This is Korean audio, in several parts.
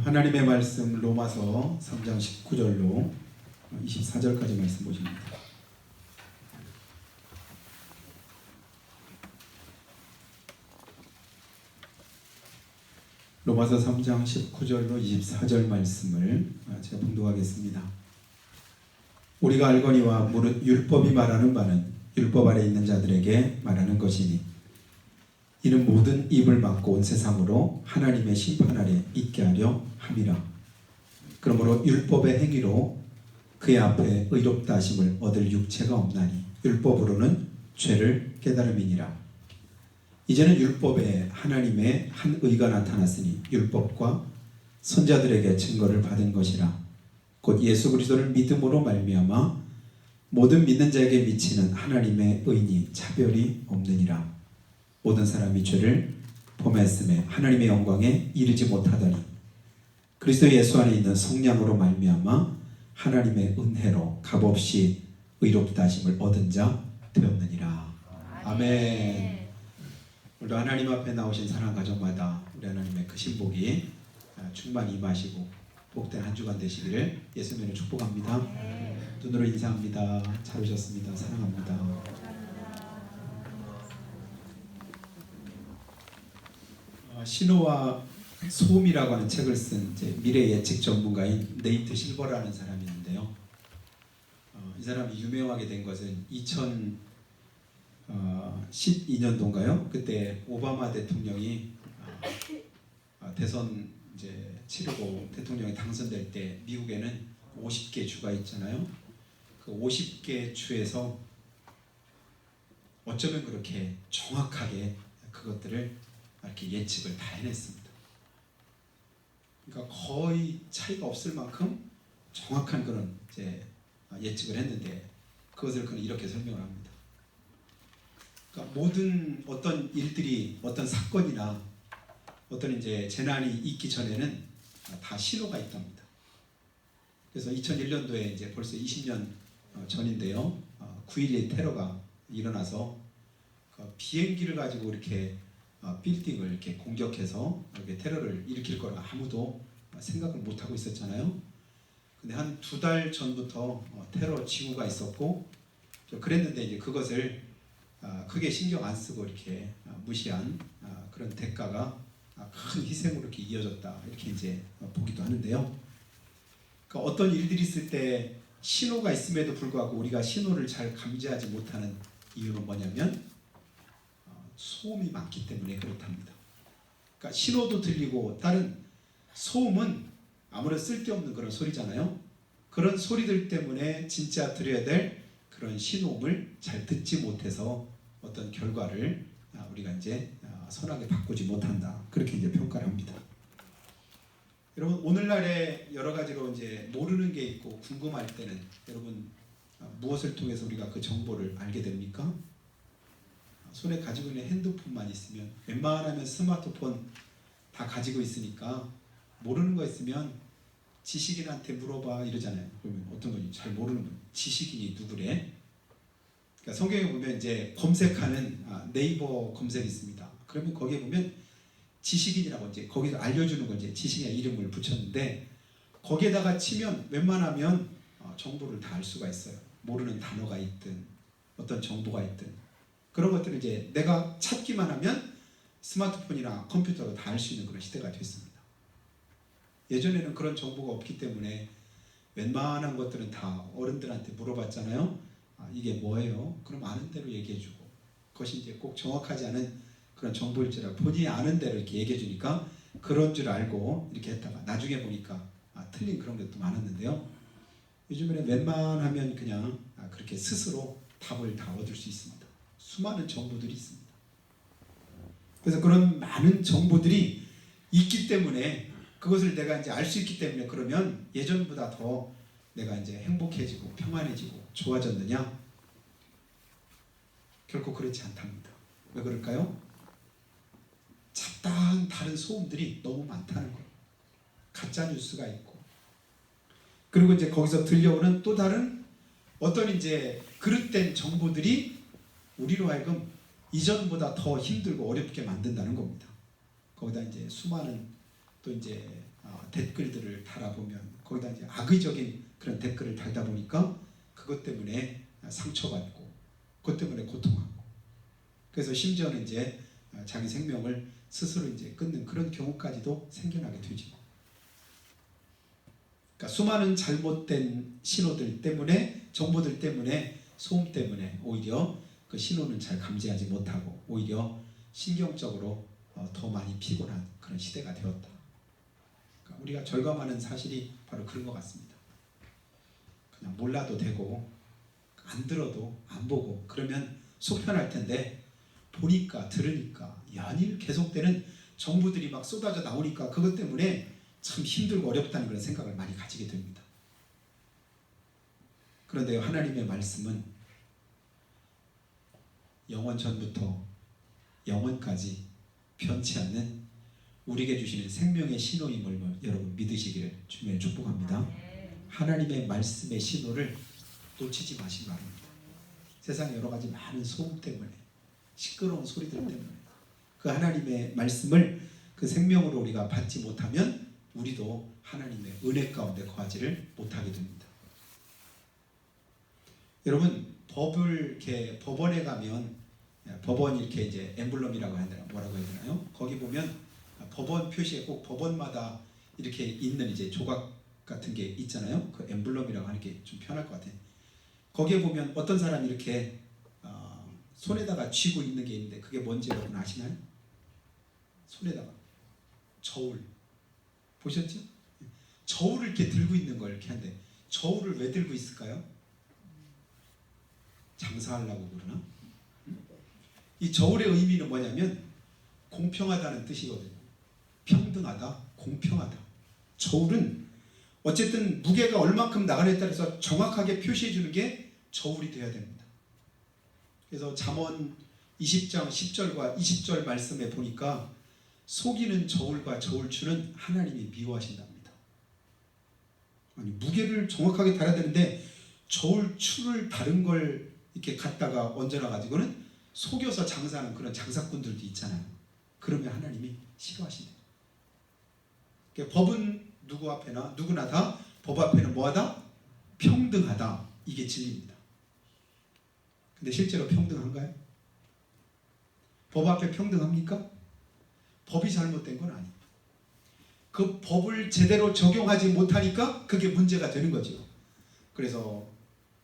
하나님의 말씀 로마서 3장 19절로 24절까지 말씀 보십니다. 로마서 3장 19절로 24절 말씀을 제가 봉독하겠습니다. 우리가 알거니와 무릇 율법이 말하는 바는 율법 아래 있는 자들에게 말하는 것이니 이는 모든 입을 막고 온 세상으로 하나님의 심판 아래 있게 하려 함이라. 그러므로 율법의 행위로 그의 앞에 의롭다 하심을 얻을 육체가 없나니 율법으로는 죄를 깨달음이니라. 이제는 율법에 하나님의 한 의가 나타났으니 율법과 선자들에게 증거를 받은 것이라. 곧 예수 그리스도를 믿음으로 말미암아 모든 믿는 자에게 미치는 하나님의 의니 차별이 없느니라. 모든 사람이 죄를 범했음에 하나님의 영광에 이르지 못하더니 그리스도 예수 안에 있는 성령으로 말미암아 하나님의 은혜로 값없이 의롭다 하심을 얻은 자 되었느니라. 아멘. 오늘도 하나님 앞에 나오신 사랑 가정마다 우리 하나님의 크신 복이 충만히 임하시고 복된 한 주간 되시기를 예수님으로 축복합니다. 눈으로 인사합니다. 잘 오셨습니다. 사랑합니다. 신호와 소음이라고 하는 책을 쓴 미래 예측 전문가인 네이트 실버라는 사람이 있는데요. 이 사람이 유명하게 된 것은 2012년도인가요? 그때 오바마 대통령이 대선 이제 치르고 대통령이 당선될 때 미국에는 50개 주가 있잖아요. 그 50개 주에서 어쩌면 그렇게 정확하게 그것들을 이렇게 예측을 다 해냈습니다. 그러니까 거의 차이가 없을 만큼 정확한 그런 예측을 했는데 그것을 그는 이렇게 설명을 합니다. 그러니까 모든 어떤 일들이 어떤 사건이나 어떤 재난이 있기 전에는 다 신호가 있답니다. 그래서 2001년도에 벌써 20년 전인데요. 9.11 테러가 일어나서 비행기를 가지고 이렇게 빌딩을 이렇게 공격해서 이렇게 테러를 일으킬 거라 아무도 생각을 못 하고 있었잖아요. 근데 한 2달 전부터 테러 징후가 있었고 그랬는데 이제 그것을 크게 신경 안 쓰고 이렇게 무시한 그런 대가가 큰 희생으로 이렇게 이어졌다 이렇게 보기도 하는데요. 그러니까 어떤 일들이 있을 때 신호가 있음에도 불구하고 우리가 신호를 잘 감지하지 못하는 이유는 뭐냐면 소음이 많기 때문에 그렇답니다. 그러니까 신호도 들리고 다른 소음은 아무런 쓸데없는 그런 소리잖아요. 그런 소리들 때문에 진짜 들어야 될 그런 신호음을 잘 듣지 못해서 어떤 결과를 우리가 선하게 바꾸지 못한다. 그렇게 평가를 합니다. 여러분 오늘날에 여러 가지로 모르는 게 있고 궁금할 때는 여러분 무엇을 통해서 우리가 그 정보를 알게 됩니까? 손에 가지고 있는 핸드폰만 있으면 웬만하면 스마트폰 다 가지고 있으니까 모르는 거 있으면 지식인한테 물어봐 이러잖아요. 그러면 어떤 거지? 잘 모르는 거. 지식인이 누구래? 그러니까 성경에 보면 검색하는 네이버 검색이 있습니다. 그러면 거기에 보면 지식인이라고 거기서 알려주는 거 지식인의 이름을 붙였는데 거기에다가 치면 웬만하면 정보를 다 알 수가 있어요. 모르는 단어가 있든 어떤 정보가 있든 그런 것들을 내가 찾기만 하면 스마트폰이나 컴퓨터로 다 알 수 있는 그런 시대가 됐습니다. 예전에는 그런 정보가 없기 때문에 웬만한 것들은 다 어른들한테 물어봤잖아요. 이게 뭐예요? 그럼 아는 대로 얘기해주고 그것이 꼭 정확하지 않은 그런 정보일지라도 본인이 아는 대로 이렇게 얘기해주니까 그런 줄 알고 이렇게 했다가 나중에 보니까 틀린 그런 것도 많았는데요. 요즘에는 웬만하면 그냥 그렇게 스스로 답을 다 얻을 수 있습니다. 수많은 정보들이 있습니다. 그래서 그런 많은 정보들이 있기 때문에 그것을 내가 알 수 있기 때문에 그러면 예전보다 더 내가 행복해지고 평안해지고 좋아졌느냐? 결코 그렇지 않답니다. 왜 그럴까요? 잡다한 다른 소음들이 너무 많다는 거예요. 가짜 뉴스가 있고 그리고 거기서 들려오는 또 다른 어떤 그릇된 정보들이 우리로 하여금 이전보다 더 힘들고 어렵게 만든다는 겁니다. 거기다 수많은 또 댓글들을 달아보면 거기다 이제 악의적인 그런 댓글을 달다 보니까 그것 때문에 상처받고 그것 때문에 고통하고 그래서 심지어는 이제 자기 생명을 스스로 이제 끊는 그런 경우까지도 생겨나게 되죠. 그러니까 수많은 잘못된 신호들 때문에 정보들 때문에 소음 때문에 오히려 그 신호는 잘 감지하지 못하고 오히려 신경적으로 더 많이 피곤한 그런 시대가 되었다. 그러니까 우리가 절감하는 사실이 바로 그런 것 같습니다. 그냥 몰라도 되고 안 들어도 안 보고 그러면 속 편할 텐데 보니까 들으니까 연일 계속되는 정보들이 막 쏟아져 나오니까 그것 때문에 참 힘들고 어렵다는 그런 생각을 많이 가지게 됩니다. 그런데 하나님의 말씀은 영원 전부터 영원까지 변치 않는 우리에게 주시는 생명의 신호임을 여러분 믿으시기를 주님의 축복합니다. 하나님의 말씀의 신호를 놓치지 마시기 바랍니다. 세상에 여러 가지 많은 소음 때문에 시끄러운 소리들 때문에 그 하나님의 말씀을 그 생명으로 우리가 받지 못하면 우리도 하나님의 은혜 가운데 거하지를 못하게 됩니다. 여러분 법원에 가면 법원이 이렇게 이제 엠블럼이라고 해야 되나 뭐라고 해야 되나요? 거기 보면 법원 표시에 꼭 법원마다 이렇게 있는 이제 조각 같은 게 있잖아요. 그 엠블럼이라고 하는 게 좀 편할 것 같아요. 거기에 보면 어떤 사람이 이렇게 손에다가 쥐고 있는 게 있는데 그게 뭔지 여러분 아시나요? 손에다가 저울 보셨죠? 저울을 이렇게 들고 있는 걸 이렇게 하는데 저울을 왜 들고 있을까요? 장사하려고 그러나? 이 저울의 의미는 뭐냐면 공평하다는 뜻이거든요. 평등하다, 공평하다. 저울은 어쨌든 무게가 얼마큼 나가느냐에 따라서 정확하게 표시해 주는 게 저울이 돼야 됩니다. 그래서 잠언 20장 10절과 20절 말씀에 보니까 속이는 저울과 저울추는 하나님이 미워하신답니다. 아니, 무게를 정확하게 달아야 되는데 저울추를 다른 걸 이렇게 갖다가 얹어놔 가지고는 속여서 장사하는 그런 장사꾼들도 있잖아요. 그러면 하나님이 싫어하신대요. 그러니까 법은 누구 앞에나 누구나 다 법 앞에는 뭐하다? 평등하다. 이게 진리입니다. 근데 실제로 평등한가요? 법 앞에 평등합니까? 법이 잘못된 건 아니에요. 그 법을 제대로 적용하지 못하니까 그게 문제가 되는 거죠. 그래서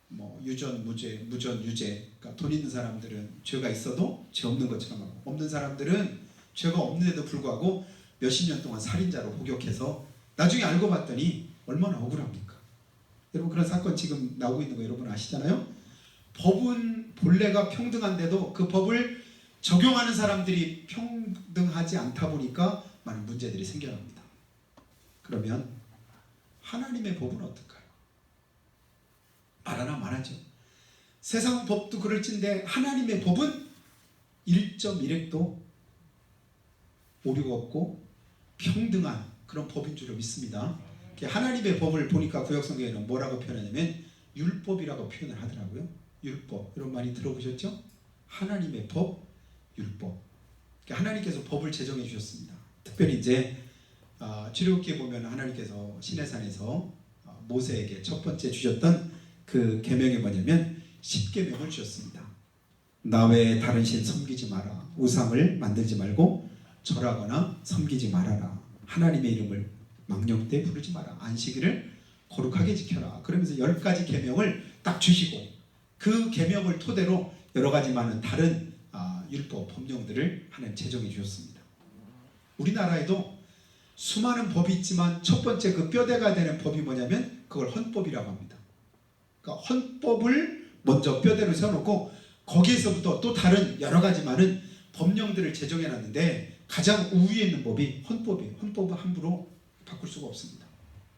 뭐 유전, 무죄, 무전, 유죄. 그러니까 돈 있는 사람들은 죄가 있어도 죄 없는 것처럼 하고 없는 사람들은 죄가 없는데도 불구하고 몇십 년 동안 살인자로 복역해서 나중에 알고 봤더니 얼마나 억울합니까? 여러분 그런 사건 지금 나오고 있는 거 여러분 아시잖아요? 법은 본래가 평등한데도 그 법을 적용하는 사람들이 평등하지 않다 보니까 많은 문제들이 생겨납니다. 그러면 하나님의 법은 어떨까요? 말하나 말하죠. 세상 법도 그럴진데 하나님의 법은 1.1획도 오류가 없고 평등한 그런 법인 줄로 믿습니다. 하나님의 법을 보니까 구약성경에는 뭐라고 표현하냐면 율법이라고 표현을 하더라고요. 율법. 여러분 많이 들어보셨죠? 하나님의 법, 율법. 하나님께서 법을 제정해 주셨습니다. 특별히 이제 출애굽기에 보면 하나님께서 시내산에서 모세에게 첫 번째 주셨던 그 계명이 뭐냐면 10계명을 주셨습니다. 나 외에 다른 신 섬기지 마라. 우상을 만들지 말고 절하거나 섬기지 말아라. 하나님의 이름을 망령 때 부르지 마라. 안식일을 거룩하게 지켜라. 그러면서 10가지 계명을 딱 주시고 그 계명을 토대로 여러 가지 많은 다른 율법, 법령들을 하나님 제정해 주셨습니다. 우리나라에도 수많은 법이 있지만 첫 번째 그 뼈대가 되는 법이 뭐냐면 그걸 헌법이라고 합니다. 그러니까 헌법을 먼저 뼈대로 세워놓고 거기에서부터 또 다른 여러 가지 많은 법령들을 제정해 놨는데 가장 우위에 있는 법이 헌법이에요. 헌법은 함부로 바꿀 수가 없습니다.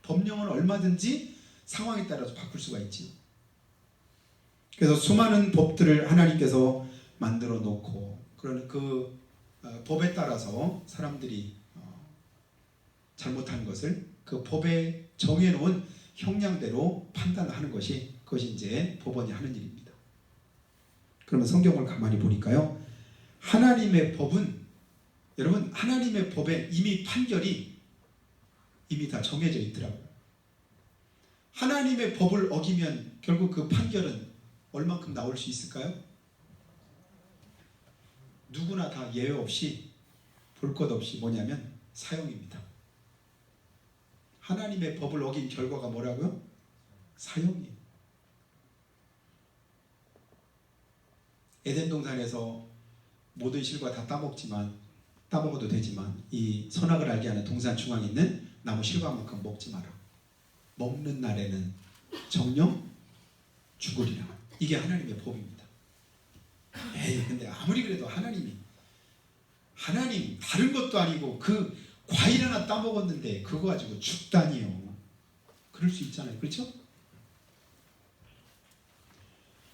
법령은 얼마든지 상황에 따라서 바꿀 수가 있지요. 그래서 수많은 법들을 하나님께서 만들어 놓고 그런 그 법에 따라서 사람들이 잘못한 것을 그 법에 정해놓은 형량대로 판단하는 것이 그것이 이제 법원이 하는 일입니다. 그러면 성경을 가만히 보니까요. 하나님의 법은 여러분 하나님의 법에 이미 판결이 이미 다 정해져 있더라고요. 하나님의 법을 어기면 결국 그 판결은 얼만큼 나올 수 있을까요? 누구나 다 예외 없이 볼 것 없이 뭐냐면 사형입니다. 하나님의 법을 어긴 결과가 뭐라고요? 사형이에요. 에덴 동산에서 모든 실과 다 따먹어도 되지만 이 선악을 알게 하는 동산 중앙에 있는 나무 실과만큼 먹지 마라. 먹는 날에는 정령 죽으리라. 이게 하나님의 법입니다. 근데 아무리 그래도 하나님 다른 것도 아니고 그 과일 하나 따먹었는데 그거 가지고 죽다니요. 그럴 수 있잖아요. 그렇죠?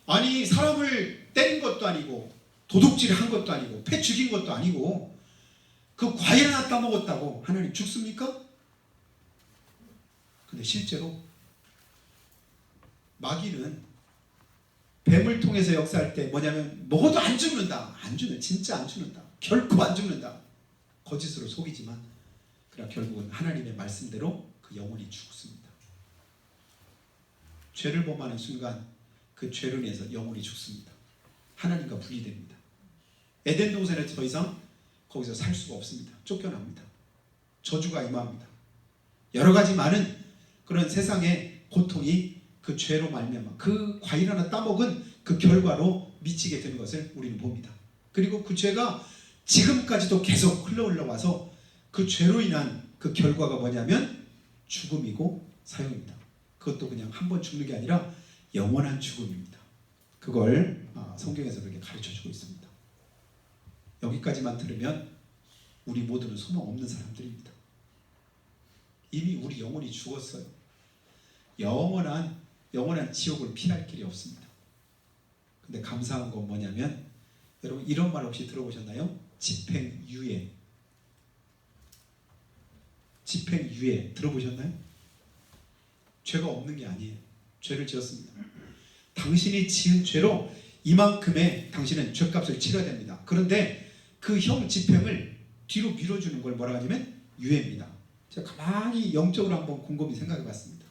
아니 사람을 때린 것도 아니고 도둑질을 한 것도 아니고 패 죽인 것도 아니고 그 과일 하나 따먹었다고 하나님 죽습니까? 근데 실제로 마귀는 뱀을 통해서 역사할 때 뭐냐면 먹어도 안 죽는다. 진짜 안 죽는다. 결코 안 죽는다. 거짓으로 속이지만 그러나 결국은 하나님의 말씀대로 그 영혼이 죽습니다. 죄를 범하는 순간 그 죄로 인해서 영혼이 죽습니다. 하나님과 분리됩니다. 에덴 동산에서 더 이상 거기서 살 수가 없습니다. 쫓겨납니다. 저주가 임합니다. 여러 가지 많은 그런 세상의 고통이 그 죄로 말미암아 그 과일 하나 따먹은 그 결과로 미치게 되는 것을 우리는 봅니다. 그리고 그 죄가 지금까지도 계속 흘러와서 그 죄로 인한 그 결과가 뭐냐면 죽음이고 사형입니다. 그것도 그냥 한 번 죽는 게 아니라 영원한 죽음입니다. 그걸 성경에서 그렇게 가르쳐주고 있습니다. 여기까지만 들으면 우리 모두는 소망 없는 사람들입니다. 이미 우리 영혼이 죽었어요. 영원한 지옥을 피할 길이 없습니다. 근데 감사한 건 뭐냐면 여러분 이런 말 혹시 들어보셨나요? 집행유예 들어보셨나요? 죄가 없는 게 아니에요. 죄를 지었습니다. 당신이 지은 죄로 이만큼의 당신은 죄값을 치러야 됩니다. 그런데 그 형 집행을 뒤로 밀어주는 걸 뭐라 하냐면 유예입니다. 제가 가만히 영적으로 한번 곰곰이 생각해 봤습니다.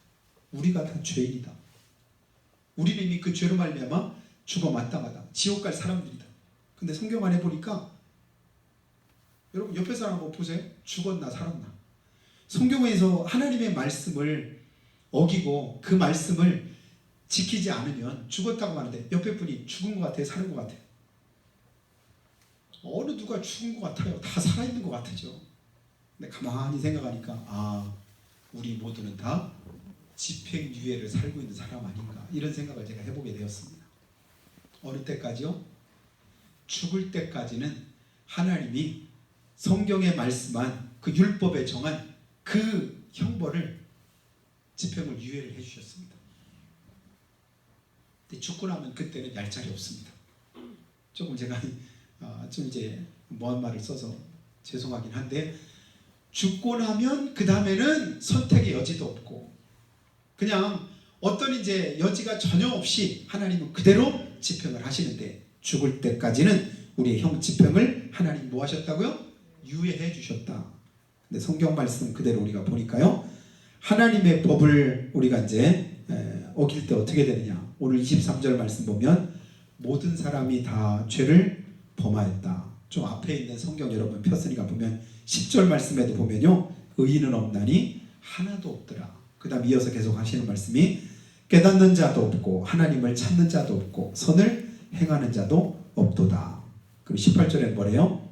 우리가 다 죄인이다. 우리는 이미 그 죄로 말미암아 죽어 마땅하다. 지옥 갈 사람들이다. 근데 성경 안에 보니까 여러분 옆에 사람 한번 보세요. 죽었나 살았나. 성경에서 하나님의 말씀을 어기고 그 말씀을 지키지 않으면 죽었다고 하는데 옆에 분이 죽은 것 같아요? 사는 것 같아요? 어느 누가 죽은 것 같아요? 다 살아있는 것 같으죠. 근데 가만히 생각하니까 우리 모두는 다 집행유예를 살고 있는 사람 아닌가 이런 생각을 제가 해보게 되었습니다. 어느 때까지요? 죽을 때까지는 하나님이 성경에 말씀한 그 율법에 정한 그 형벌을 집행을 유예를 해주셨습니다. 근데 죽고 나면 그때는 얄짤이 없습니다. 조금 제가 좀 이제 뭐한 말을 써서 죄송하긴 한데 죽고 나면 그 다음에는 선택의 여지도 없고 그냥 어떤 이제 여지가 전혀 없이 하나님은 그대로 집행을 하시는데 죽을 때까지는 우리의 형 집행을 하나님 뭐 하셨다고요? 유예해 주셨다. 근데 성경 말씀 그대로 우리가 보니까요. 하나님의 법을 우리가 이제 어길 때 어떻게 되느냐. 오늘 23절 말씀 보면 모든 사람이 다 죄를 범하였다. 좀 앞에 있는 성경 여러분 폈으니까 보면 10절 말씀에도 보면요. 의인은 없나니 하나도 없더라. 그 다음 이어서 계속 하시는 말씀이 깨닫는 자도 없고 하나님을 찾는 자도 없고 선을 행하는 자도 없도다. 그럼 18절에 뭐래요?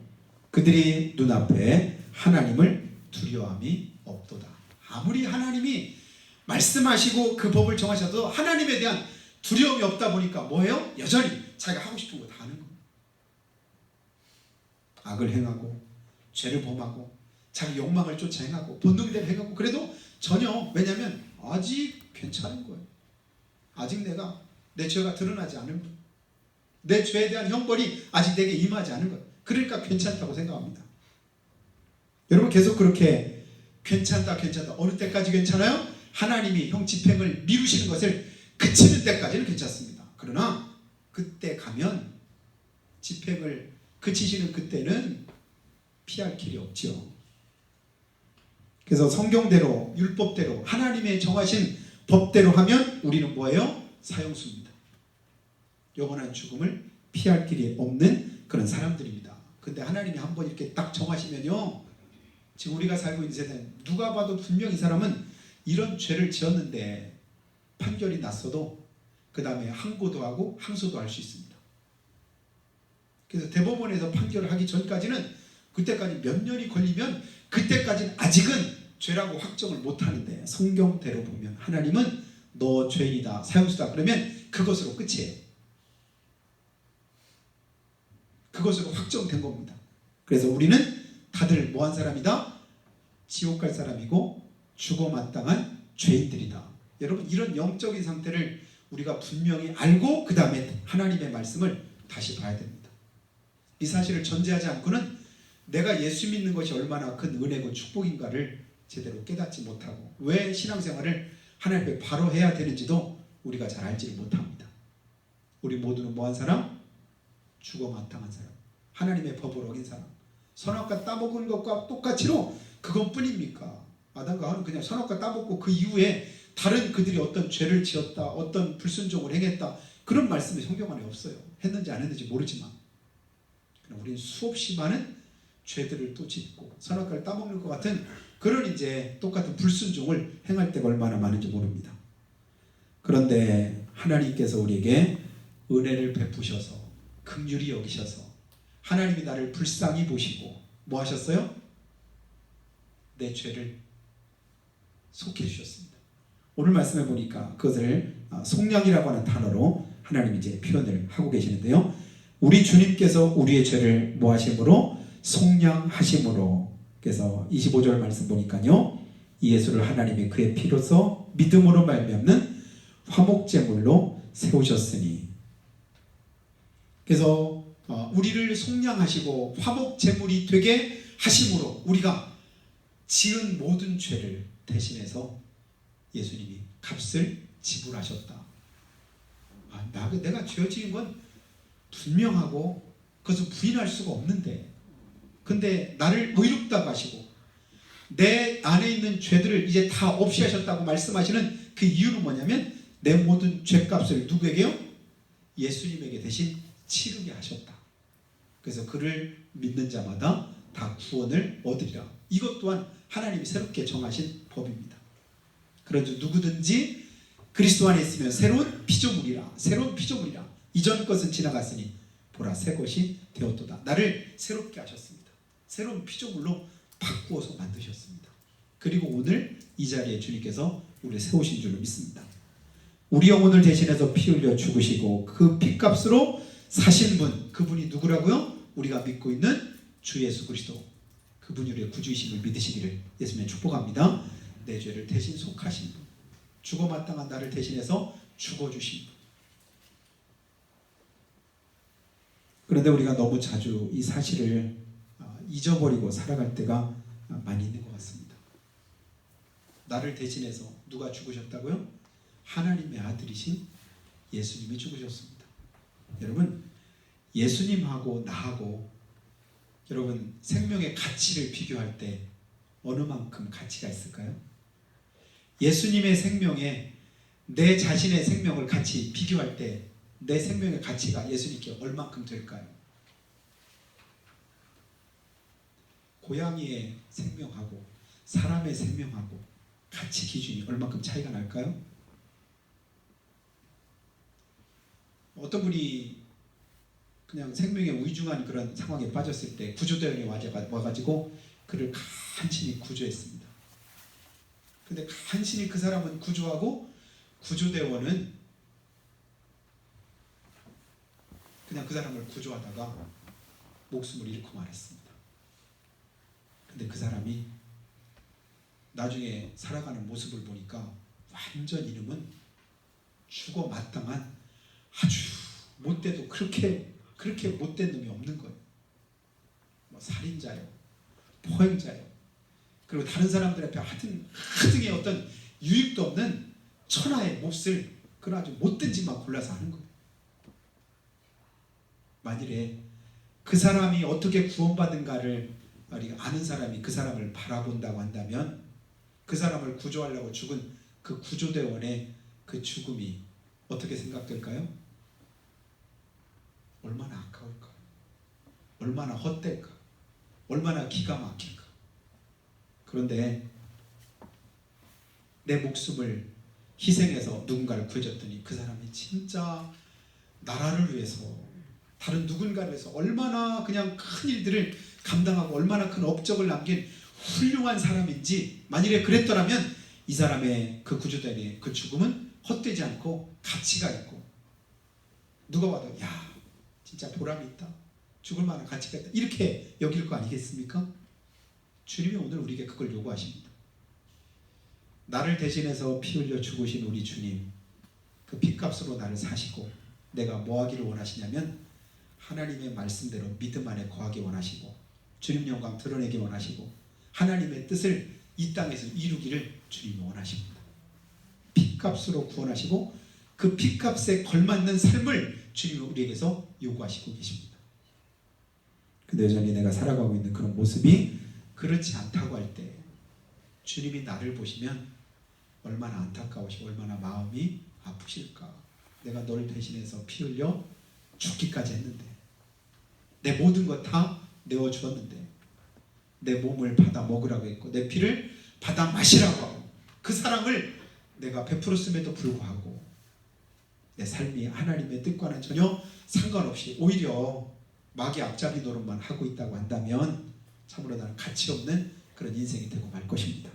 그들이 눈앞에 하나님을 두려워함이 없도다. 아무리 하나님이 말씀하시고 그 법을 정하셔도 하나님에 대한 두려움이 없다 보니까 뭐예요? 여전히 자기가 하고 싶은 거 다 하는 거예요. 악을 행하고 죄를 범하고 자기 욕망을 쫓아 행하고 본능대로 행하고 그래도 전혀 왜냐하면 아직 괜찮은 거예요. 아직 내 죄가 드러나지 않은 거예요. 내 죄에 대한 형벌이 아직 내게 임하지 않은 거예요. 그러니까 괜찮다고 생각합니다. 여러분 계속 그렇게 괜찮다 어느 때까지 괜찮아요? 하나님이 형 집행을 미루시는 것을 그치는 때까지는 괜찮습니다. 그러나 그때 가면 집행을 그치시는 그때는 피할 길이 없죠. 그래서 성경대로 율법대로 하나님의 정하신 법대로 하면 우리는 뭐예요? 사형수입니다. 영원한 죽음을 피할 길이 없는 그런 사람들입니다. 근데 하나님이 한번 이렇게 딱 정하시면요, 지금 우리가 살고 있는 세대는 누가 봐도 분명 이 사람은 이런 죄를 지었는데 판결이 났어도 그 다음에 항고도 하고 항소도 할 수 있습니다. 그래서 대법원에서 판결을 하기 전까지는, 그때까지 몇 년이 걸리면 그때까지는 아직은 죄라고 확정을 못하는데, 성경대로 보면 하나님은 너 죄인이다, 사형수다 그러면 그것으로 끝이에요. 그것으로 확정된 겁니다. 그래서 우리는 다들 뭐한 사람이다? 지옥 갈 사람이고 죽어 마땅한 죄인들이다. 여러분, 이런 영적인 상태를 우리가 분명히 알고 그 다음에 하나님의 말씀을 다시 봐야 됩니다. 이 사실을 전제하지 않고는 내가 예수 믿는 것이 얼마나 큰 은혜고 축복인가를 제대로 깨닫지 못하고, 왜 신앙생활을 하나님 앞에 바로 해야 되는지도 우리가 잘 알지를 못합니다. 우리 모두는 뭐한 사람? 죽어 마땅한 사람, 하나님의 법을 어긴 사람. 선악과 따먹은 것과 똑같이로 그것뿐입니까? 아담과 하와는 그냥 선악과 따먹고 그 이후에 다른 그들이 어떤 죄를 지었다, 어떤 불순종을 행했다, 그런 말씀이 성경 안에 없어요. 했는지 안 했는지 모르지만 우리는 수없이 많은 죄들을 또 짓고 선악과를 따먹는 것 같은 그런 이제 똑같은 불순종을 행할 때가 얼마나 많은지 모릅니다. 그런데 하나님께서 우리에게 은혜를 베푸셔서 긍휼히 여기셔서 하나님이 나를 불쌍히 보시고 뭐 하셨어요? 내 죄를 속해 주셨습니다. 오늘 말씀해 보니까 그것을 속량이라고 하는 단어로 하나님이 이제 표현을 하고 계시는데요. 우리 주님께서 우리의 죄를 뭐 하심으로? 속량하심으로. 그래서 25절 말씀 보니까요, 이 예수를 하나님이 그의 피로서 믿음으로 말미암는 화목제물로 세우셨으니. 그래서 우리를 속량하시고 화목제물이 되게 하심으로 우리가 지은 모든 죄를 대신해서 예수님이 값을 지불하셨다. 내가 죄 지은 건 분명하고 그것을 부인할 수가 없는데, 근데 나를 의롭다고 하시고 내 안에 있는 죄들을 이제 다 없이 하셨다고 말씀하시는 그 이유는 뭐냐면, 내 모든 죄값을 누구에게요? 예수님에게 대신 치르게 하셨다. 그래서 그를 믿는 자마다 다 구원을 얻으리라. 이것 또한 하나님이 새롭게 정하신 법입니다. 그래서 누구든지 그리스도 안에 있으면 새로운 피조물이라. 새로운 피조물이라. 이전 것은 지나갔으니 보라 새 것이 되었도다. 나를 새롭게 하셨습니다. 새로운 피조물로 바꾸어서 만드셨습니다. 그리고 오늘 이 자리에 주님께서 우리를 세우신 줄로 믿습니다. 우리 영혼을 대신해서 피 흘려 죽으시고 그 피값으로 사신 분, 그분이 누구라고요? 우리가 믿고 있는 주 예수 그리스도, 그분이 우리의 구주이심을 믿으시기를 예수님의 축복합니다. 내 죄를 대신 속하신 분, 죽어 마땅한 나를 대신해서 죽어주신 분. 그런데 우리가 너무 자주 이 사실을 잊어버리고 살아갈 때가 많이 있는 것 같습니다. 나를 대신해서 누가 죽으셨다고요? 하나님의 아들이신 예수님이 죽으셨습니다. 여러분, 예수님하고 나하고 여러분 생명의 가치를 비교할 때 어느 만큼 가치가 있을까요? 예수님의 생명에 내 자신의 생명을 같이 비교할 때 내 생명의 가치가 예수님께 얼만큼 될까요? 고양이의 생명하고 사람의 생명하고 가치 기준이 얼만큼 차이가 날까요? 어떤 분이 그냥 생명에 위중한 그런 상황에 빠졌을 때 구조대원이 와가지고 그를 간신히 구조했습니다. 근데 간신히 그 사람은 구조하고 구조대원은 그냥 그 사람을 구조하다가 목숨을 잃고 말했습니다. 근데 그 사람이 나중에 살아가는 모습을 보니까 완전 이름은 죽어 마땅한 아주 못돼도 그렇게 못된 놈이 없는 거예요. 뭐 살인자요, 포행자요, 그리고 다른 사람들 앞에 하등의 어떤 유익도 없는 천하의 몹쓸 그런 아주 못된 짓만 골라서 하는 거예요. 만일에 그 사람이 어떻게 구원받은가를 아는 사람이 그 사람을 바라본다고 한다면 그 사람을 구조하려고 죽은 그 구조대원의 그 죽음이 어떻게 생각될까요? 얼마나 아까울까? 얼마나 헛될까? 얼마나 기가 막힐까? 그런데 내 목숨을 희생해서 누군가를 구해줬더니 그 사람이 진짜 나라를 위해서, 다른 누군가를 위해서 얼마나 그냥 큰 일들을 감당하고 얼마나 큰 업적을 남긴 훌륭한 사람인지, 만일에 그랬더라면 이 사람의 그 구조대원의 그 죽음은 헛되지 않고 가치가 있고, 누가 봐도 야 진짜 보람이 있다, 죽을 만한 가치가 있다, 이렇게 여길 거 아니겠습니까? 주님이 오늘 우리에게 그걸 요구하십니다. 나를 대신해서 피 흘려 죽으신 우리 주님, 그 피값으로 나를 사시고 내가 뭐 하기를 원하시냐면 하나님의 말씀대로 믿음 안에 거하기 원하시고 주님 영광 드러내기 원하시고 하나님의 뜻을 이 땅에서 이루기를 주님이 원하십니다. 피값으로 구원하시고 그 피값에 걸맞는 삶을 주님이 우리에게서 요구하시고 계십니다. 근데 여전히 내가 살아가고 있는 그런 모습이 그렇지 않다고 할 때 주님이 나를 보시면 얼마나 안타까우시고 얼마나 마음이 아프실까. 내가 너를 대신해서 피 흘려 죽기까지 했는데, 내 모든 것 다 내어주었는데, 내 몸을 받아 먹으라고 했고 내 피를 받아 마시라고 하고 그 사랑을 내가 베풀었음에도 불구하고 내 삶이 하나님의 뜻과는 전혀 상관없이 오히려 마귀 앞잡이 노릇만 하고 있다고 한다면 참으로 나는 가치 없는 그런 인생이 되고 말 것입니다.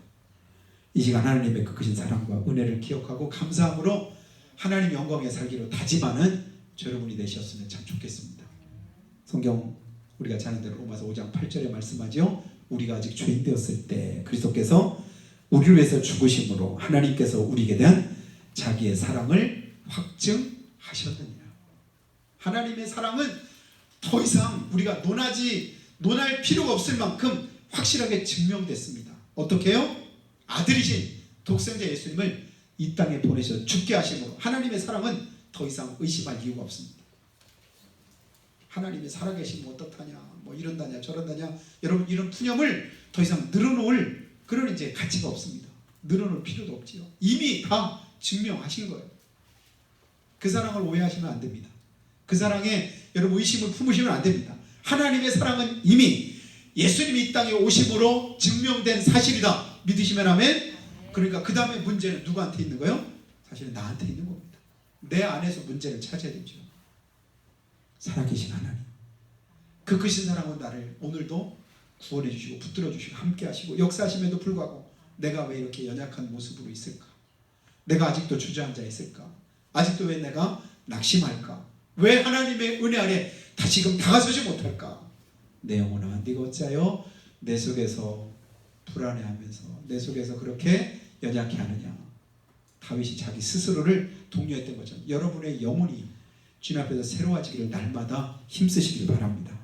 이 시간 하나님의 그 크신 사랑과 은혜를 기억하고 감사함으로 하나님 영광에 살기로 다짐하는 여러분이 되셨으면 참 좋겠습니다. 성경 우리가 잘 아는 대로 로마서 5장 8절에 말씀하죠. 우리가 아직 죄인 되었을 때 그리스도께서 우리를 위해서 죽으심으로 하나님께서 우리에게 대한 자기의 사랑을 확증하셨느니라. 하나님의 사랑은 더 이상 우리가 논할 필요가 없을 만큼 확실하게 증명됐습니다. 어떻게 해요? 아들이신 독생자 예수님을 이 땅에 보내셔서 죽게 하심으로 하나님의 사랑은 더 이상 의심할 이유가 없습니다. 하나님이 살아계시면 어떻다냐, 뭐 이런다냐 저런다냐, 여러분 이런 푸념을 더 이상 늘어놓을 그런 이제 가치가 없습니다. 늘어놓을 필요도 없지요. 이미 다 증명하신 거예요. 그 사랑을 오해하시면 안 됩니다. 그 사랑에 여러분 의심을 품으시면 안 됩니다. 하나님의 사랑은 이미 예수님이 이 땅에 오심으로 증명된 사실이다. 믿으시면 아멘. 그러니까 그 다음에 문제는 누구한테 있는 거예요? 사실은 나한테 있는 겁니다. 내 안에서 문제를 찾아야 되죠. 살아계신 하나님, 그 크신 사랑은 나를 오늘도 구원해 주시고 붙들어 주시고 함께 하시고 역사하심에도 불구하고 내가 왜 이렇게 연약한 모습으로 있을까? 내가 아직도 주저앉아 있을까? 아직도 왜 내가 낙심할까? 왜 하나님의 은혜 아래 다시금 다가서지 못할까? 내 영혼아 네가 어찌하여 내 속에서 불안해하면서 내 속에서 그렇게 연약해 하느냐. 다윗이 자기 스스로를 독려했던 것처럼 여러분의 영혼이 주님 앞에서 새로워지기를 날마다 힘쓰시길 바랍니다.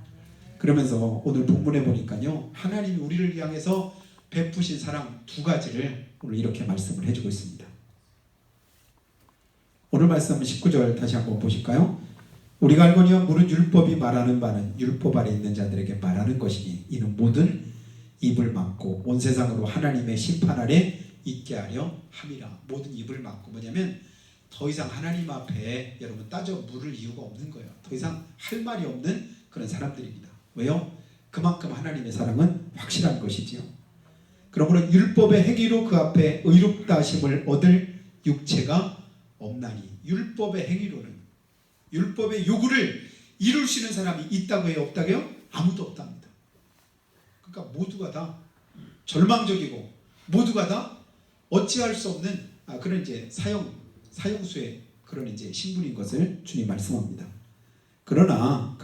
그러면서 오늘 본문에 보니까요, 하나님이 우리를 향해서 베푸신 사랑 두 가지를 오늘 이렇게 말씀을 해주고 있습니다. 오늘 말씀 19절 다시 한번 보실까요? 우리가 알거니와 무릇 율법이 말하는 바는 율법 아래 있는 자들에게 말하는 것이니 이는 모든 입을 막고 온 세상으로 하나님의 심판 아래 있게 하려 함이라. 모든 입을 막고 뭐냐면 더 이상 하나님 앞에 여러분 따져 물을 이유가 없는 거예요. 더 이상 할 말이 없는 그런 사람들입니다. 왜요? 그만큼 하나님의 사랑은 확실한 것이지요. 그러므로 율법의 행위로 그 앞에 의롭다 하심을 얻을 육체가 없나니, 율법의 행위로는, 율법의 요구를 이룰 수 있는 사람이 있다고 해요? 없다고 해요? 아무도 없답니다. 그러니까 모두가 다 절망적이고 모두가 다 어찌할 수 없는 그런 이제 사형수의 그런 이제 신분인 것을 주님 말씀합니다. 그러나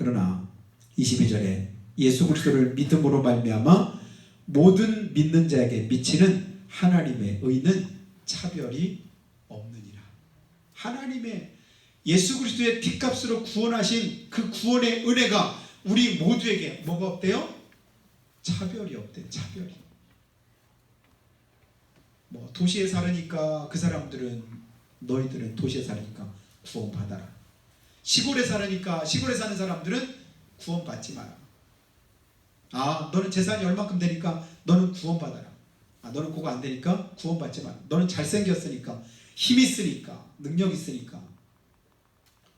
22절에 예수 그리스도를 믿음으로 말미암아 모든 믿는 자에게 미치는 하나님의 의는 차별이 없느니라. 하나님의 예수 그리스도의 피값으로 구원하신 그 구원의 은혜가 우리 모두에게 뭐가 없대요? 차별이 없대요. 차별이. 뭐 도시에 살으니까 그 사람들은, 너희들은 도시에 살으니까 구원받아라. 시골에 살으니까 시골에 사는 사람들은 구원받지 마라. 너는 재산이 얼마큼 되니까 너는 구원받아라. 너는 그거 안 되니까 구원받지 마. 너는 잘생겼으니까, 힘 있으니까, 능력 있으니까.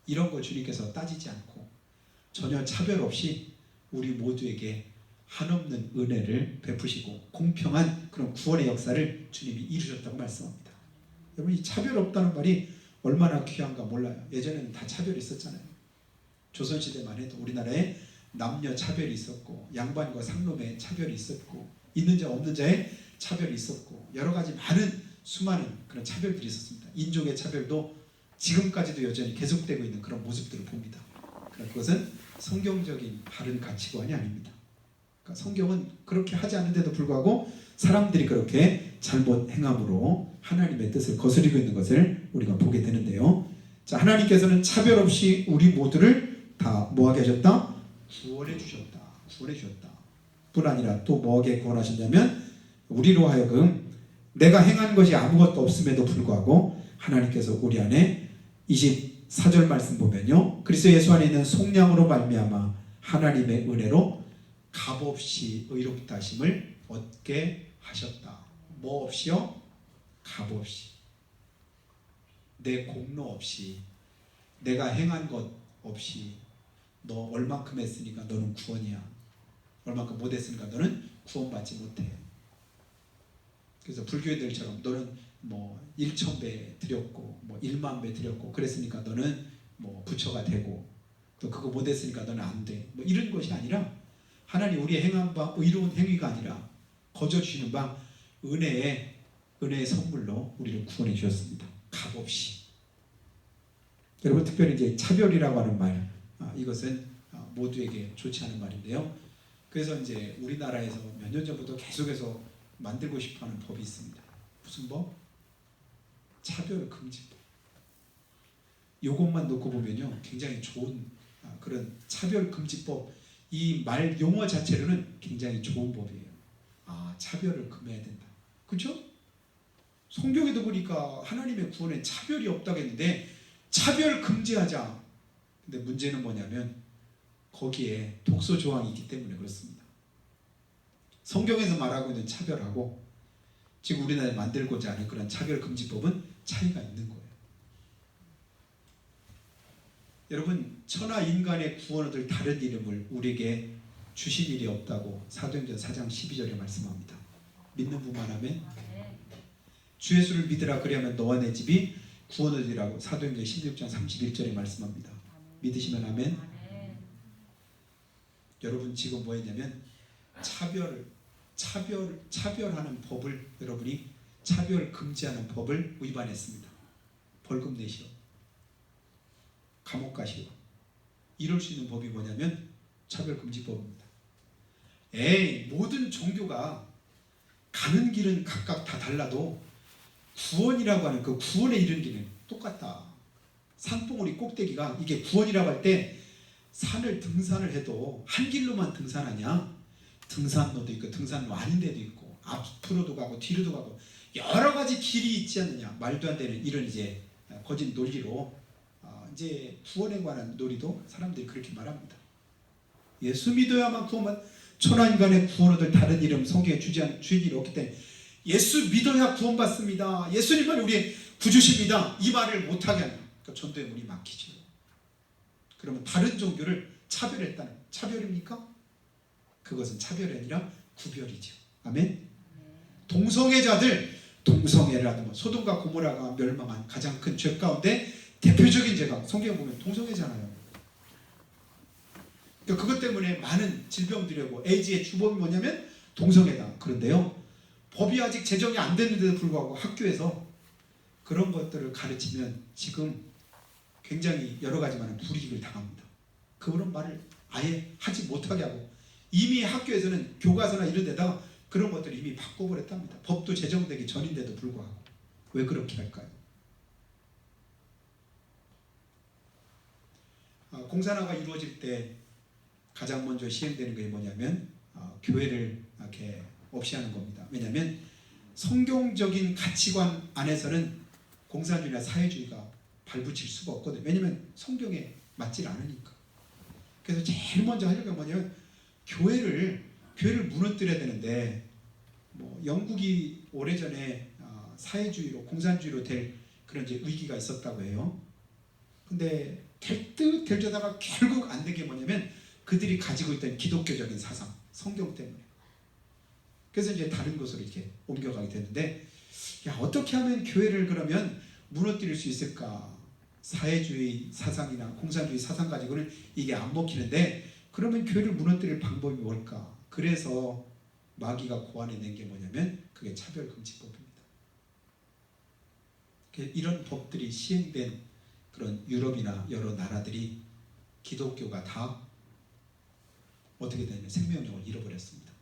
이런 거 주님께서 따지지 않고 전혀 차별 없이 우리 모두에게 한없는 은혜를 베푸시고 공평한 그런 구원의 역사를 주님이 이루셨다고 말씀합니다. 여러분, 이 차별 없다는 말이 얼마나 귀한가 몰라요. 예전에는 다 차별이 있었잖아요. 조선시대만 해도 우리나라에 남녀 차별이 있었고, 양반과 상놈의 차별이 있었고, 있는 자 없는 자의 차별이 있었고, 여러 가지 많은 수많은 그런 차별들이 있었습니다. 인종의 차별도 지금까지도 여전히 계속되고 있는 그런 모습들을 봅니다. 그러나 그것은 성경적인 바른 가치관이 아닙니다. 그러니까 성경은 그렇게 하지 않는데도 불구하고 사람들이 그렇게 잘못 행함으로 하나님의 뜻을 거스리고 있는 것을 우리가 보게 되는데요. 자, 하나님께서는 차별 없이 우리 모두를 다 뭐하게 하셨다? 구원해 주셨다. 구원해 주셨다. 뿐 아니라 또 뭐하게 구원하셨냐면 우리로 하여금 내가 행한 것이 아무것도 없음에도 불구하고 하나님께서 우리 안에 24절 말씀 보면요, 그리스도 예수 안에 있는 속량으로 말미암아 하나님의 은혜로 값없이 의롭다 하심을 얻게 하셨다. 뭐 없이요? 값없이. 내 공로 없이, 내가 행한 것 없이. 너 얼만큼 했으니까 너는 구원이야. 얼만큼 못했으니까 너는 구원받지 못해. 그래서 불교인들처럼 너는 뭐 1,000배 드렸고 뭐 1만 배 드렸고 그랬으니까 너는 뭐 부처가 되고, 또 그거 못했으니까 너는 안 돼. 뭐 이런 것이 아니라 하나님 우리의 행한 바 의로운 행위가 아니라 거저 주시는 바 은혜의 선물로 우리를 구원해 주셨습니다. 값없이. 여러분, 특별히 이제 차별이라고 하는 말, 이것은 모두에게 좋지 않은 말인데요. 그래서 이제 우리나라에서 몇 년 전부터 계속해서 만들고 싶어하는 법이 있습니다. 무슨 법? 차별금지법. 이것만 놓고 보면요, 굉장히 좋은 그런 차별금지법, 이 말 용어 자체로는 굉장히 좋은 법이에요. 차별을 금해야 된다. 그렇죠? 성경에도 보니까 하나님의 구원에 차별이 없다고 했는데 차별 금지하자. 근데 문제는 뭐냐면 거기에 독소 조항이 있기 때문에 그렇습니다. 성경에서 말하고 있는 차별하고 지금 우리나라에 만들고자 하는 그런 차별금지법은 차이가 있는 거예요. 여러분, 천하 인간의 구원을 얻을 다른 이름을 우리에게 주신 일이 없다고 사도행전 4장 12절에 말씀합니다. 믿는 분만 하면 주 예수를 믿으라, 그리하면 너와 내 집이 구원을 얻으리라고 사도행전 16장 31절에 말씀합니다. 믿으시면 아멘. 여러분, 지금 뭐 했냐면 차별하는 법을, 여러분이 차별 금지하는 법을 위반했습니다. 벌금 내시오, 감옥 가시오. 이럴 수 있는 법이 뭐냐면 차별금지법입니다. 모든 종교가 가는 길은 각각 다 달라도 구원이라고 하는 그 구원에 이르는 길은 똑같다. 산봉우리 꼭대기가 이게 구원이라고 할 때 산을 등산을 해도 한 길로만 등산하냐? 등산로도 있고 등산로 아닌 데도 있고 앞으로도 가고 뒤로도 가고 여러 가지 길이 있지 않느냐? 말도 안 되는 이런 이제 거짓 논리로 이제 구원에 관한 논리도 사람들이 그렇게 말합니다. 예수 믿어야만 구원받, 천하인간의 구원 얻을 다른 이름 성경에 주신 일이 없기 때문에 예수 믿어야 구원받습니다. 예수님만 우리의 구주십니다. 이 말을 못하게 하는 그러니까 전도에 문이 막히죠. 그러면 다른 종교를 차별했다는, 차별입니까? 그것은 차별이 아니라 구별이죠. 아멘. 동성애자들, 동성애를 하든 소돔과 고모라가 멸망한 가장 큰 죄 가운데 대표적인 죄가 성경에 보면 동성애잖아요. 그러니까 그것 때문에 많은 질병들이 오고 에이즈의 주범이 뭐냐면 동성애다. 그런데요, 법이 아직 제정이 안 됐는데도 불구하고 학교에서 그런 것들을 가르치면 지금 굉장히 여러 가지 많은 불이익을 당합니다. 그런 말을 아예 하지 못하게 하고 이미 학교에서는 교과서나 이런 데다가 그런 것들을 이미 바꿔버렸답니다. 법도 제정되기 전인데도 불구하고. 왜 그렇게 할까요? 공산화가 이루어질 때 가장 먼저 시행되는 게 뭐냐면 교회를 이렇게 없이 하는 겁니다. 왜냐하면 성경적인 가치관 안에서는 공산주의나 사회주의가 발붙일 수가 없거든요. 왜냐하면 성경에 맞질 않으니까. 그래서 제일 먼저 하려고 뭐냐면 교회를 무너뜨려야 되는데, 뭐 영국이 오래전에 사회주의로 공산주의로 될 그런 이제 위기가 있었다고 해요. 근데 될 듯 되다가 결국 안 된 게 뭐냐면 그들이 가지고 있던 기독교적인 사상, 성경 때문에. 그래서 이제 다른 곳으로 이렇게 옮겨가게 됐는데, 야, 어떻게 하면 교회를 그러면 무너뜨릴 수 있을까? 사회주의 사상이나 공산주의 사상 가지고는 이게 안 먹히는데, 그러면 교회를 무너뜨릴 방법이 뭘까? 그래서 마귀가 고안해낸 게 뭐냐면 그게 차별금지법입니다. 이런 법들이 시행된 그런 유럽이나 여러 나라들이 기독교가 다 어떻게 되냐면 생명력을 잃어버렸습니다.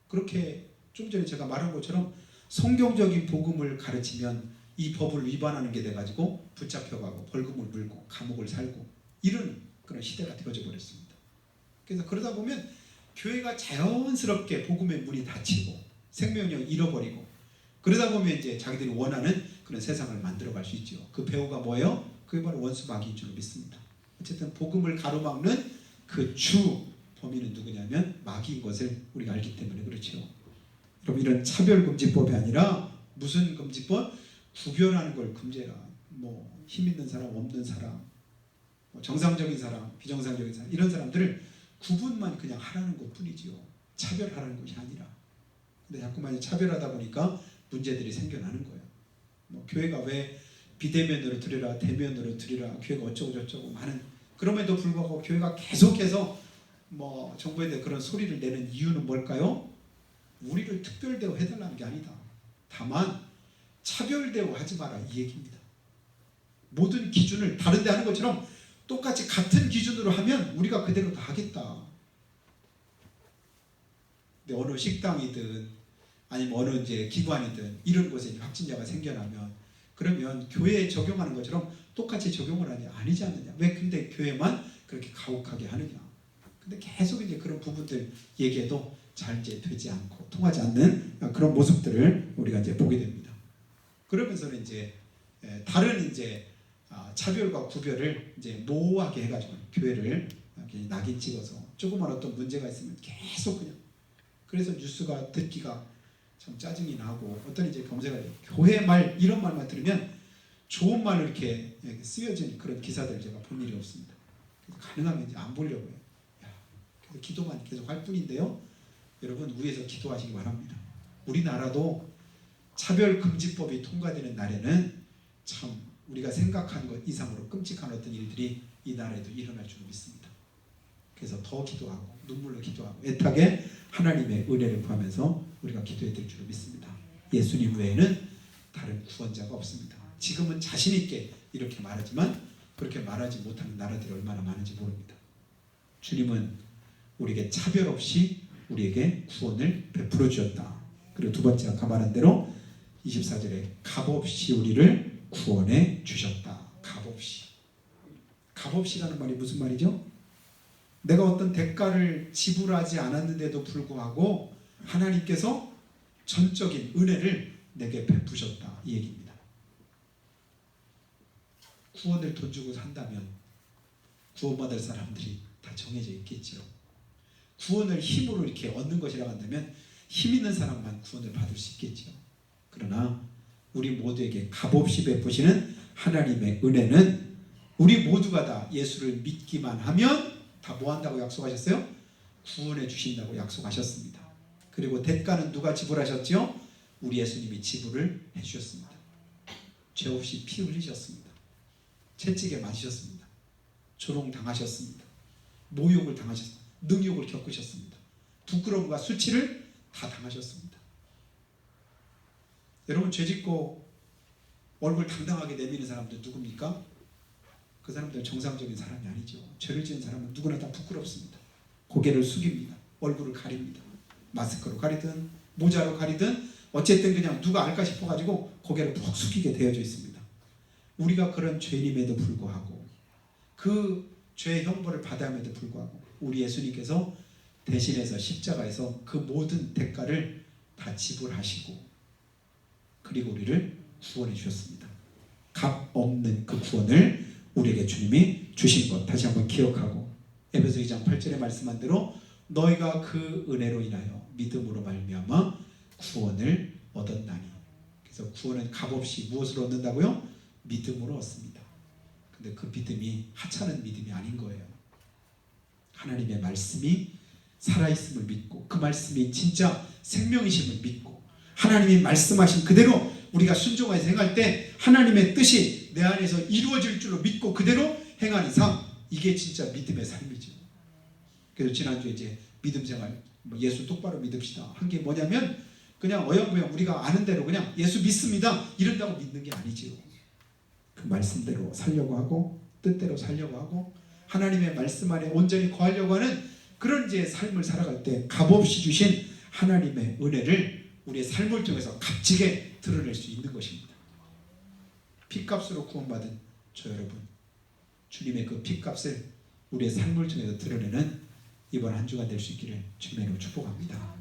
그렇게 좀 전에 제가 말한 것처럼 성경적인 복음을 가르치면 이 법을 위반하는 게 돼가지고 붙잡혀가고 벌금을 물고 감옥을 살고 이런 그런 시대가 되어져 버렸습니다. 그래서 그러다 보면 교회가 자연스럽게 복음의 문이 닫히고 생명력을 잃어버리고, 그러다 보면 이제 자기들이 원하는 그런 세상을 만들어갈 수 있죠. 그 배후가 뭐예요? 그게 바로 원수 마귀인 줄 믿습니다. 어쨌든 복음을 가로막는 그 주 범인은 누구냐면 마귀인 것을 우리가 알기 때문에 그렇죠. 그럼 이런 차별금지법이 아니라 무슨 금지법? 구별하는 걸 금지해라. 뭐 힘 있는 사람, 없는 사람, 뭐 정상적인 사람, 비정상적인 사람, 이런 사람들을 구분만 그냥 하라는 것 뿐이지요. 차별하라는 것이 아니라. 근데 자꾸만 차별하다 보니까 문제들이 생겨나는 거예요. 뭐 교회가 왜 비대면으로 드리라, 대면으로 드리라, 교회가 어쩌고 저쩌고 많은, 그럼에도 불구하고 교회가 계속해서 뭐 정부에 대해 그런 소리를 내는 이유는 뭘까요? 우리를 특별 대우해달라는 게 아니다. 다만 차별 대우하지 마라 이 얘기입니다. 모든 기준을 다른 데 하는 것처럼 똑같이 같은 기준으로 하면 우리가 그대로 다 하겠다. 근데 어느 식당이든 아니면 어느 이제 기관이든 이런 곳에 확진자가 생겨나면 그러면 교회에 적용하는 것처럼 똑같이 적용을 하냐? 아니지 않느냐? 왜 근데 교회만 그렇게 가혹하게 하느냐? 근데 계속 이제 그런 부분들 얘기해도 잘 이제 되지 않고 통하지 않는 그런 모습들을 우리가 이제 보게 됩니다. 그러면서는 이제 다른 이제 차별과 구별을 이제 모호하게 해가지고 교회를 낙인 찍어서 조그만 어떤 문제가 있으면 계속 그냥, 그래서 뉴스가 듣기가 참 짜증이 나고, 어떤 이제 검색을 교회 말 이런 말만 들으면 좋은 말로 이렇게 쓰여진 그런 기사들 제가 본 일이 없습니다. 그래서 가능하면 이제 안 보려고 해요. 그래서 기도만 계속 할 뿐인데요. 여러분 위에서 기도하시기 바랍니다. 우리나라도 차별금지법이 통과되는 날에는 참 우리가 생각하는 것 이상으로 끔찍한 어떤 일들이 이 나라에도 일어날 줄 믿습니다. 그래서 더 기도하고 눈물로 기도하고 애타게 하나님의 은혜를 구하면서 우리가 기도해야 될 줄 믿습니다. 예수님 외에는 다른 구원자가 없습니다. 지금은 자신 있게 이렇게 말하지만 그렇게 말하지 못하는 나라들이 얼마나 많은지 모릅니다. 주님은 우리에게 차별 없이 우리에게 구원을 베풀어 주셨다. 그리고 두 번째 아까 말한 대로 24절에 값없이 우리를 구원해 주셨다. 값없이. 값없이라는 말이 무슨 말이죠? 내가 어떤 대가를 지불하지 않았는데도 불구하고 하나님께서 전적인 은혜를 내게 베푸셨다. 이 얘기입니다. 구원을 돈 주고 산다면 구원받을 사람들이 다 정해져 있겠죠. 구원을 힘으로 이렇게 얻는 것이라고 한다면 힘 있는 사람만 구원을 받을 수 있겠죠. 그러나 우리 모두에게 값없이 베푸시는 하나님의 은혜는 우리 모두가 다 예수를 믿기만 하면 다 뭐 한다고 약속하셨어요? 구원해 주신다고 약속하셨습니다. 그리고 대가는 누가 지불하셨죠? 우리 예수님이 지불을 해주셨습니다. 죄 없이 피 흘리셨습니다. 채찍에 맞으셨습니다. 조롱당하셨습니다. 모욕을 당하셨습니다. 능욕을 겪으셨습니다. 부끄러움과 수치를 다 당하셨습니다. 여러분 죄짓고 얼굴 당당하게 내미는 사람들 누굽니까? 그 사람들은 정상적인 사람이 아니죠. 죄를 지은 사람은 누구나 다 부끄럽습니다. 고개를 숙입니다. 얼굴을 가립니다. 마스크로 가리든 모자로 가리든 어쨌든 그냥 누가 알까 싶어가지고 고개를 푹 숙이게 되어져 있습니다. 우리가 그런 죄인임에도 불구하고 그 죄의 형벌을 받아야함에도 불구하고 우리 예수님께서 대신해서 십자가에서 그 모든 대가를 다 지불하시고 그리고 우리를 구원해 주셨습니다. 값 없는 그 구원을 우리에게 주님이 주신 것 다시 한번 기억하고 에베소 2장 8절에 말씀한 대로 너희가 그 은혜로 인하여 믿음으로 말미암아 구원을 얻었나니. 그래서 구원은 값없이 무엇을 얻는다고요? 믿음으로 얻습니다. 근데 그 믿음이 하찮은 믿음이 아닌 거예요. 하나님의 말씀이 살아있음을 믿고 그 말씀이 진짜 생명이심을 믿고 하나님이 말씀하신 그대로 우리가 순종해서 행할 때 하나님의 뜻이 내 안에서 이루어질 줄로 믿고 그대로 행한 이상 이게 진짜 믿음의 삶이죠. 그래서 지난주에 이제 믿음 생활 예수 똑바로 믿읍시다 한 게 뭐냐면 그냥 어영부영 우리가 아는 대로 그냥 예수 믿습니다 이런다고 믿는 게 아니지요. 그 말씀대로 살려고 하고 뜻대로 살려고 하고 하나님의 말씀 안에 온전히 거하려고 하는 그런 이제 삶을 살아갈 때 값없이 주신 하나님의 은혜를 우리의 삶을 통해서 값지게 드러낼 수 있는 것입니다. 피값으로 구원받은 저 여러분, 주님의 그 피값을 우리의 삶을 통해서 드러내는 이번 한 주가 될 수 있기를 주님으로 축복합니다.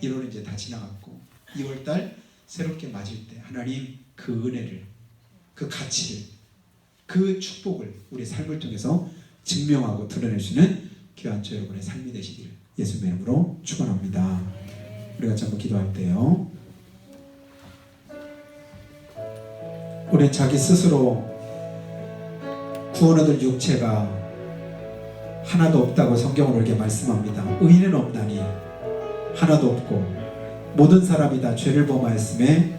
1월은 이제 다 지나갔고 2월달 새롭게 맞을 때 하나님 그 은혜를, 그 가치를, 그 축복을 우리의 삶을 통해서 증명하고 드러낼 수 있는 귀한 저 여러분의 삶이 되시기를 예수님의 이름으로 축원합니다. 우리가 전부 기도할 때요, 우리 자기 스스로 구원 얻을 육체가 하나도 없다고 성경은 이렇게 말씀합니다. 의인은 없나니 하나도 없고 모든 사람이 다 죄를 범하였음에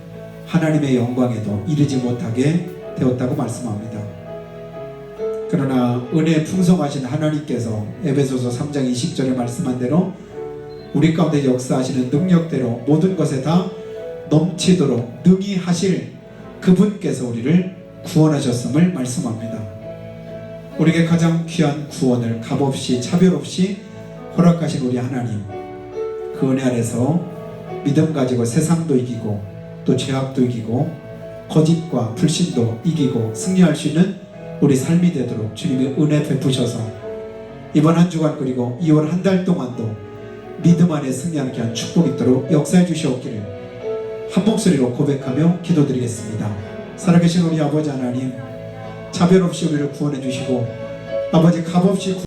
하나님의 영광에도 이르지 못하게 되었다고 말씀합니다. 그러나 은혜 풍성하신 하나님께서 에베소서 3장 20절에 말씀한 대로 우리 가운데 역사하시는 능력대로 모든 것에 다 넘치도록 능히 하실 그분께서 우리를 구원하셨음을 말씀합니다. 우리에게 가장 귀한 구원을 값없이 차별없이 허락하신 우리 하나님, 그 은혜 아래서 믿음 가지고 세상도 이기고 또 죄악도 이기고 거짓과 불신도 이기고 승리할 수 있는 우리 삶이 되도록 주님의 은혜 베푸셔서 이번 한 주간 그리고 2월 한 달 동안도 믿음 안에 승리하는 귀한 축복이 있도록 역사해 주시옵기를 한 목소리로 고백하며 기도드리겠습니다. 살아계신 우리 아버지 하나님, 차별 없이 우리를 구원해 주시고 아버지 값없이